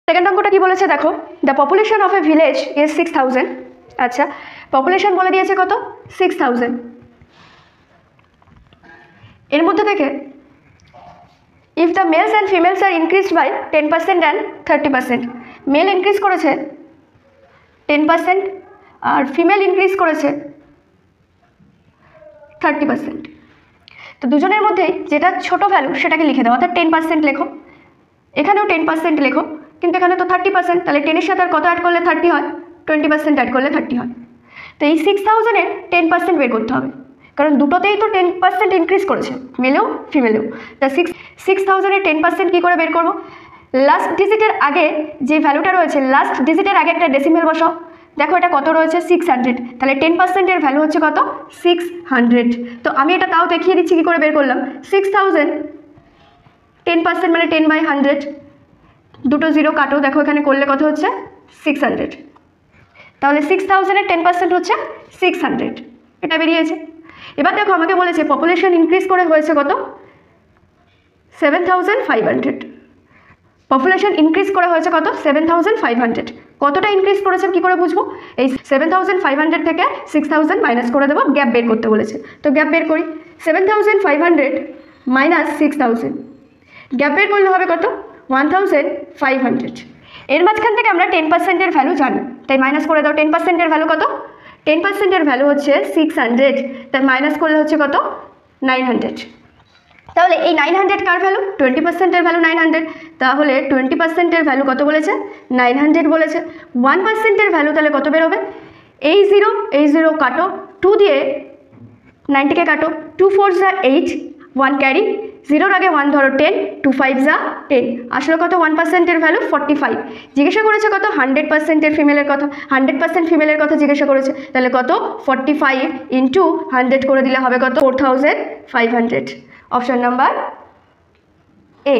Second অঙ্কটা কি বলেছে দেখো, the population of a village is 6000। আচ্ছা, পপুলেশন বলে দিয়েছে কত, 6000। এর মধ্যে থেকে if the males and females are increased by 10% and 30%, male increase করেছে 10% আর ফিমেল ইনক্রিজ করেছে 30%। তো দুজনের মধ্যেই যেটা ছোট ভ্যালু সেটাকে লিখে দাও, অর্থাৎ 10% লেখো, এখানেও 10% লেখো, কিন্তু এখানে তো 30%, তাহলে 10-এর সাথে আর কত অ্যাড করলে 30 হয়, 20% অ্যাড করলে 30 হয়। তো এই 6000-এর 10% বের করতে হবে, কারণ দুটোতেই তো 10% ইনক্রিজ করেছে, মেলেও ফিমেলেও। তা 6000-এর 10% কী করে বের করবো, লাস্ট ডিজিটের আগে যে ভ্যালুটা রয়েছে, লাস্ট ডিজিটের আগে একটা ডেসিমেল বসাও। দেখো এটা কত রয়েছে, 600, তাহলে 10%-এর ভ্যালু হচ্ছে কত, 600। তো আমি এটা তাও দেখিয়ে দিচ্ছি কী করে বের করলাম। 6000 10% মানে 10/100, দুটো জিরো কাটো, দেখো এখানে করলে কত হচ্ছে, 600। তাহলে 6000-এর 10% হচ্ছে 600, এটা বেরিয়েছে। এবার দেখো আমাকে বলেছে পপুলেশন ইনক্রিজ করে হয়েছে কত, 7500। পপুলেশন ইনক্রিজ করে হয়েছে কত, 7500। কতটা ইনক্রিজ করেছে কী করে বুঝবো, এই 7500 থেকে 6000 মাইনাস করে দেবো, গ্যাপ বের করতে বলেছে। তো গ্যাপ বের করি, 7500 মাইনাস 6000, গ্যাপ বের করলে হবে কত, 1500। এর মাঝখান থেকে আমরা 10%-এর ভ্যালু জানি, তাই মাইনাস করে দাও। 10%-এর ভ্যালু কত, 10%-এর ভ্যালু হচ্ছে 600, তাই মাইনাস করলে হচ্ছে কত, 900। তাহলে এই 900 কার ভ্যালু, 20%-এর ভ্যালু 900, তাহলে 20%-এর ভ্যালু কত বলেছে, 900 বলেছে। 1%-এর ভ্যালু তাহলে কত বেরোবে, এই জিরো কাটো, 2 দিয়ে 90-কে কাটো, 2 4 যা 8, 1 ক্যারি, 0-র আগে 1 ধরো, 10, 2 5 যা 10, আসলে কত, 1%-এর ভ্যালু 45। জিজ্ঞাসা করেছে কত, 100%-এর ফিমেলের কথা, 100% ফিমেলের কথা জিজ্ঞাসা করেছে, তাহলে কত, 45 ইন্টু 100 করে দিলে হবে কত, 4500। Option number A.